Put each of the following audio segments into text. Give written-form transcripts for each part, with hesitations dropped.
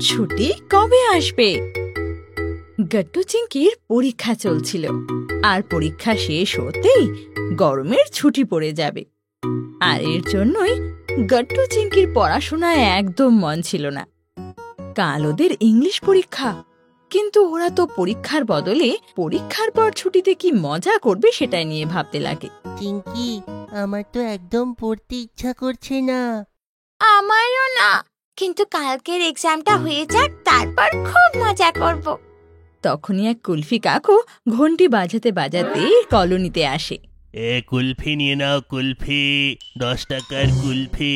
ছুটি কবে আসবে? গট্টু চিংকির পরীক্ষা চলছিল, আর পরীক্ষা শেষ হতেই গরমের ছুটি পড়ে যাবে। আর এর জন্যই গট্টু চিংকির পড়াশোনায় একদম মন ছিল না। কাল ওদের ইংলিশ পরীক্ষা, কিন্তু ওরা তো পরীক্ষার বদলে পরীক্ষার পর ছুটিতে কি মজা করবে সেটাই নিয়ে ভাবতে লাগে। চিংকি, আমার তো একদম পড়তে ইচ্ছা করছে না। আমারও না, কিন্তু কালকের এক্সামটা হয়ে যাক, তারপর খুব মজা করব। তখনই এক কুলফি কাকু ঘন্টি বাজাতে বাজাতে কলোনিতে আসে। কুলফি নিয়ে নাও, কুলফি, 10 টাকার কুলফি।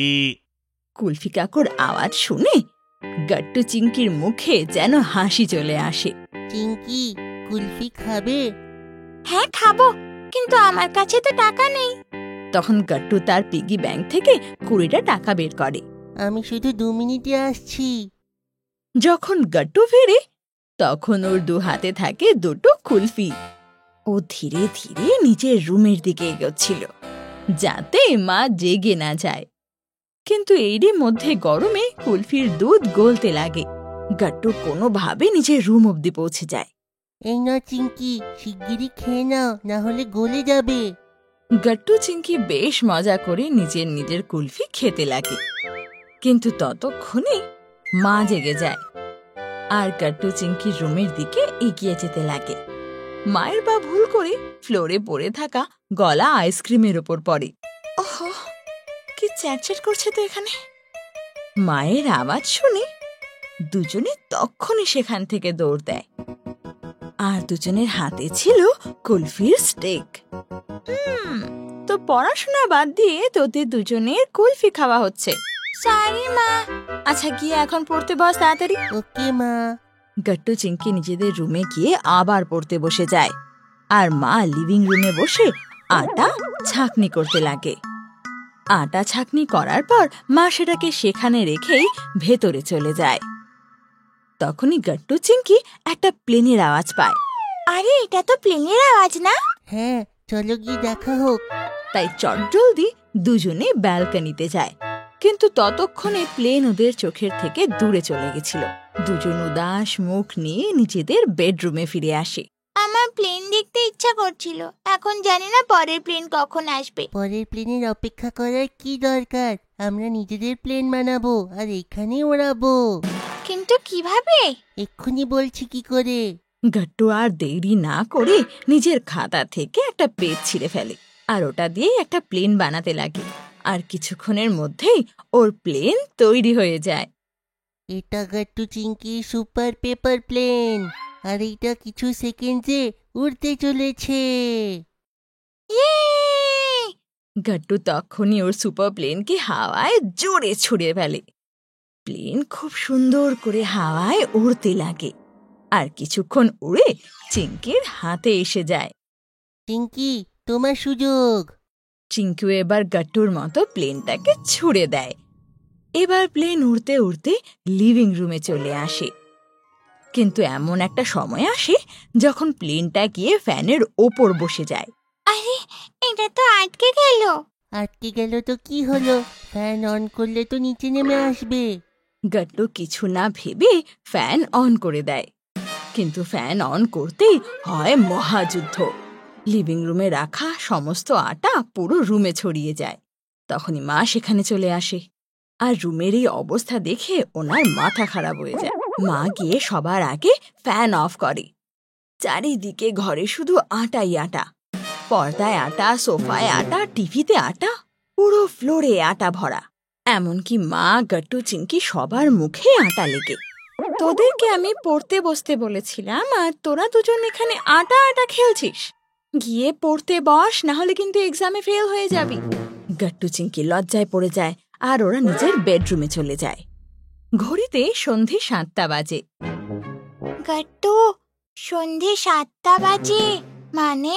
কুলফি কাকুর আওয়াজ শুনে গট্টু চিংকির মুখে যেন হাসি চলে আসে। চিংকি, কুলফি খাবে? হ্যাঁ খাবো, কিন্তু আমার কাছে তো টাকা নেই। তখন গট্টু তার পিগি ব্যাংক থেকে 20টা টাকা বের করে। আমি শুধু 2 মিনিটে আসছি। যখন গট্টু ফেরে তখন ওর 2 হাতে থাকে 2টো কুলফি। ও ধীরে ধীরে নিজের রুমের দিকে এগোচ্ছিল, যাতে মা জেগে না যায়। কিন্তু এরই মধ্যে গরমে কুলফির দুধ গলতে লাগে। গট্টু কোনোভাবে নিজের রুম অবধি পৌঁছে যায়। এই না চিংকি, শিগগিরই খেয়ে নাও, না হলে গলে যাবে। গট্টু চিংকি বেশ মজা করে নিজের কুলফি খেতে লাগে, কিন্তু ততক্ষণে মা জেগে যায় আর গট্টু চিংকির রুমের দিকে এগিয়ে যেতে লাগে। মায়ের পা ভুল করে ফ্লোরে পড়ে থাকা গলা আইসক্রিমের ওপর পড়ে। ওহো, কি চ্যাটচ্যাট করছে তো এখানে। মায়ের আওয়াজ শুনে দুজনে তখনই সেখান থেকে দৌড় দেয়, আর দুজনের হাতে ছিল কুলফির স্টেক। তো পড়াশোনা বাদ দিয়ে তোদের দুজনের কুলফি খাওয়া হচ্ছে। সরি মা। আচ্ছা, গিয়ে এখন পড়তে বস তাড়াতাড়ি। ওকে মা। গট্টু চিংকি নিজেদের রুমে গিয়ে আবার পড়তে বসে যায়, আর মা লিভিং রুমে বসে আটা ছাঁকনি করতে লাগে। আটা ছাঁকনি করার পর মা সেটাকে সেখানে রেখেই ভেতরে চলে যায়। তখনই গট্টু চিংকি একটা প্লেনের আওয়াজ পায়। আরে, এটা তো প্লেনের আওয়াজ না? হ্যাঁ, চলো গিয়ে দেখা হোক। তাই চটজলদি দুজনে ব্যালকনিতে যায়, কিন্তু ততক্ষণে প্লেন ওদের চোখের থেকে দূরে চলে গেছিল। দুজন উদাস মুখ নিয়ে নিজেদের বেডরুমে ফিরে আসে। আমার প্লেন দেখতে ইচ্ছা করছিল, এখন জানি না পরের প্লেন কখন আসবে। পরের প্লেনের অপেক্ষা করার কি দরকার? আমরা নিজেদের প্লেন বানাবো আর এখানেই ওড়াবো। কিন্তু কিভাবে? এক্ষুনি বলছি কি করে। গট্টু আর দেরি না করে নিজের খাতা থেকে একটা পেজ ছিঁড়ে ফেলে, আর ওটা দিয়ে একটা প্লেন বানাতে লাগে। আর কিছুক্ষণের মধ্যেই ওর প্লেন তৈরি হয়ে যায়। এটা গট্টু চিংকি সুপার পেপার প্লেন, আর এটা কিছু সেকেন্ডে উড়তে চলেছে। ইয়ে! গট্টু তখনই ওর সুপার প্লেনকে হাওয়ায় জোরে ছুড়ে ফেলে। প্লেন খুব সুন্দর করে হাওয়ায় উড়তে লাগে, আর কিছুক্ষণ উড়ে চিংকির হাতে এসে যায়। চিংকি, তোমার সুযোগ। চিংকু এবার গট্টুর মতো প্লেনটাকে ছুড়ে দেয়। এবার প্লেন উড়তে উড়তে লিভিং রুমে চলে আসে। কিন্তু এমন একটা সময় আসে যখন প্লেনটা গিয়ে ফ্যানের ওপর বসে যায়। আরে, এটা তো আটকে গেল। আটকে গেল তো কি হলো? ফ্যান অন করলে তো নিচে নেমে আসবে। গট্টু কিছু না ভেবে ফ্যান অন করে দেয়, কিন্তু ফ্যান অন করতেই হয় মহাযুদ্ধ। লিভিং রুমে রাখা সমস্ত আটা পুরো রুমে ছড়িয়ে যায়। তখনই মা সেখানে চলে আসে, আর রুমের এই অবস্থা দেখে ওনার মাথা খারাপ হয়ে যায়। মা গিয়ে সবার আগে ফ্যান অফ করে। চারিদিকে ঘরে শুধু আটাই আটা, পর্দায় আটা, সোফায় আটা, টিভিতে আটা, পুরো ফ্লোরে আটা ভরা। এমনকি মা, গট্টু, চিংকি সবার মুখে আটা লেগে। তোদেরকে আমি পড়তে বসতে বলেছিলাম, আর তোরা দুজন এখানে আটা আটা খেলছিস। গিয়ে পড়তে বস, না হলে কিন্তু এক্সামে ফেল হয়ে যাবি। গট্টু চিংকি লজ্জায় পড়ে যায়, আর ওরা নিজের বেডরুমে চলে যায়। ঘড়িতে সন্ধে 7টা বাজে। গট্টু, সন্ধে 7টা বাজে, মানে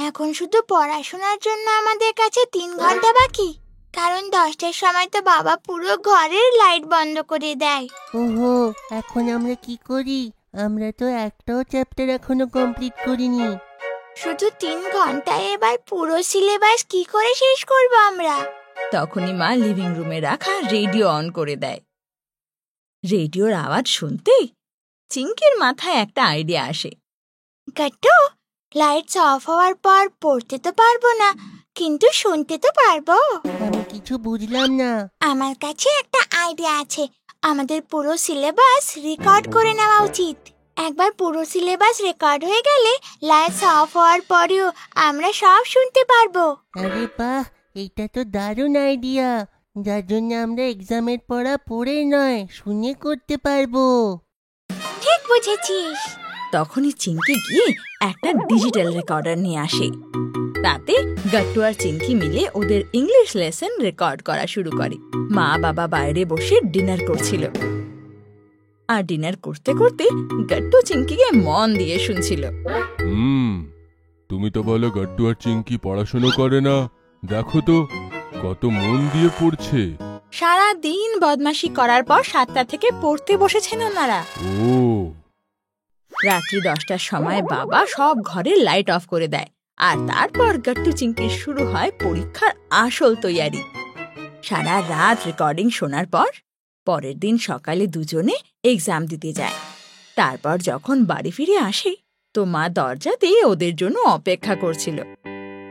এখন শুধু পড়াশোনার জন্য আমাদের কাছে 3 ঘন্টা বাকি। কারণ 10টার সময় তো বাবা পুরো ঘরের লাইট বন্ধ করে দেয়। ওহো, এখন আমরা কি করি? আমরা তো একটাও চ্যাপ্টার এখনো কমপ্লিট করিনি। শুধু 3 ঘন্টায় এবার পুরো সিলেবাস কি করে শেষ করব আমরা? তখনই মা লিভিং রুমে রাখা রেডিও অন করে দেয়। রেডিওর আওয়াজ শুনতেই চিঙ্কির মাথায় একটা আইডিয়া আসে। গাট্টু, লাইটস অফ হওয়ার পর পড়তে তো পারবো না, কিন্তু শুনতে তো পারবো। আমি কিছু বুঝলাম না। আমার কাছে একটা আইডিয়া আছে। আমাদের পুরো সিলেবাস রেকর্ড করে নেওয়া উচিত। একবার পুরো সিলেবাস রেকর্ড হয়ে গেলে লাইটস অফ হওয়ার পরেও আমরা সব শুনতে পারবো। আরে বাহ, এটা তো দারুণ আইডিয়া, যার জন্য আমরা এক্সামের পড়া পড়ে নয় শুনে করতে পারবো। ঠিক বুঝেছিস। তখনই চিঙ্কি গিয়ে একটা ডিজিটাল রেকর্ডার নিয়ে আসে। তাতে গাট্টু আর চিঙ্কি মিলে ওদের ইংলিশ লেসন রেকর্ড করা শুরু করে। মা বাবা বাইরে বসে ডিনার করছিল, আর ডিনার করতে করতে গাট্টু চিঙ্কিকে মন দিয়ে শুনছিল। তুমি তো বলো গাড্ডু আর চিঙ্কি পড়াশোনা করে না, দেখো তো কত মন দিয়ে পড়ছে। সারা দিন বদমাশি করার পর 7টা থেকে পড়তে বসেছেন ওনারা। ও, রাত্রি 10টার সময় বাবা সব ঘরের লাইট অফ করে দেয়, আর তারপর গাট্টু চিঙ্কির শুরু হয় পরীক্ষার আসল তৈয়ারি। সারা রাত রেকর্ডিং শোনার পর পরের দিন সকালে দুজনে এক্সাম দিতে যায়। তারপর যখন বাড়ি ফিরে আসে তো মা দরজাতে ওদের জন্য অপেক্ষা করছিল।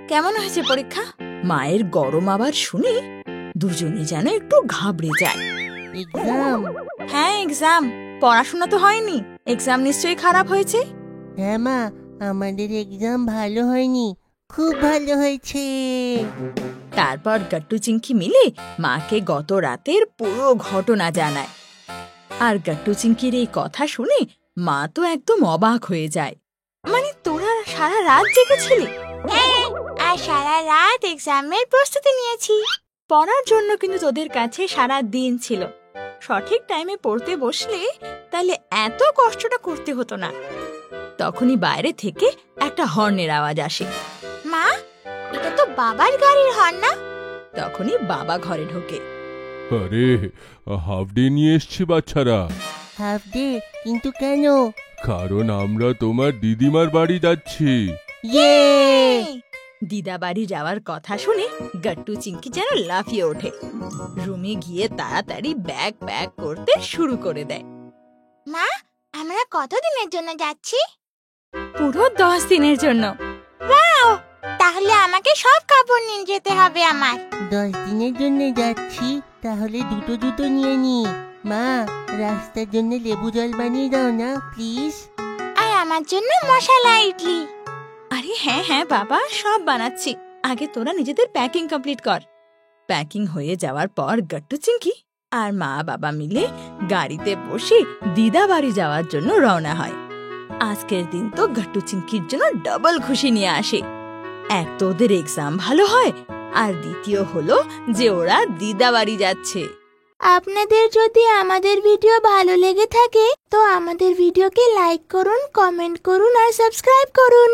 কেমন হয়েছে পরীক্ষা? মায়ের গরম আবার শুনে দুজনে যেন একটু ঘাবড়ে যায়। এক্সাম? হ্যাঁ এক্সাম। পড়াশোনা তো হয়নি, এক্সাম নিশ্চয়ই খারাপ হয়েছে। হ্যাঁ মা, আমাদের এক্সাম ভালো হয়নি, খুব ভালো হয়েছে। তারপর গাট্টু চিঙ্কি মিলে মাকে গত রাতের পুরো ঘটনা জানায়। আর গাট্টু চিঙ্কির এই কথা শুনে মা তো একদম অবাক হয়ে যায়। মানে তোরা সারা রাত জেগেছিলি? হ্যাঁ, আর সারা রাত এক্সামের প্রস্তুতি নিয়েছি। পড়ার জন্য কিন্তু তোদের কাছে সারা দিন ছিল। সঠিক টাইমে পড়তে বসলে তাহলে এত কষ্টটা করতে হতো না। তখনই বাইরে থেকে একটা হর্নের আওয়াজ আসে। মা, এটা তো বাবার গাড়ির হর্ন না? তখনই বাবা ঘরে ঢোকে। আরে হাফ ডে নিয়ে এসছি বাচ্চারা। Half day? কিন্তু কেন? কারণ আমরা তোমার দিদিমার বাড়ি যাচ্ছি। ইয়ে! দিদা বাড়ি যাওয়ার কথা শুনে গাট্টু চিঙ্কি যেন লাফিয়ে ওঠে। রুমে গিয়ে তাড়াতাড়ি ব্যাগ প্যাক করতে শুরু করে দেয়। মা, আমরা কতদিনের জন্য যাচ্ছি? পুরো 10 দিনের জন্য। ওয়াও! তাহলে আমাকে সব কাপড় নিয়ে যেতে হবে আমার। 10 দিনের জন্য যাচ্ছি, তাহলে দুটো জুতো নিয়ে নি। মা, রাস্তার জন্য লেবু জল বানিয়ে দাও না প্লিজ। আর আমার জন্য মশলা ইডলি। আরে হ্যাঁ হ্যাঁ বাবা, সব বানাচ্ছি। আগে তোরা নিজেদের প্যাকিং কমপ্লিট কর। প্যাকিং হয়ে যাওয়ার পর গাট্টু চিঙ্কি আর মা বাবা মিলে গাড়িতে বসে দিদা বাড়ি যাওয়ার জন্য রওনা হয়। আজকের দিন তো গাট্টু চিঙ্কির জন্য ডাবল খুশি নিয়ে আসে। এক তো ওদের এক্সাম ভালো হয়, আর দ্বিতীয় হলো যে ওরা দিদা বাড়ি যাচ্ছে। আপনাদের যদি আমাদের ভিডিও ভালো লেগে থাকে তো আমাদের ভিডিওকে লাইক করুন, কমেন্ট করুন আর সাবস্ক্রাইব করুন।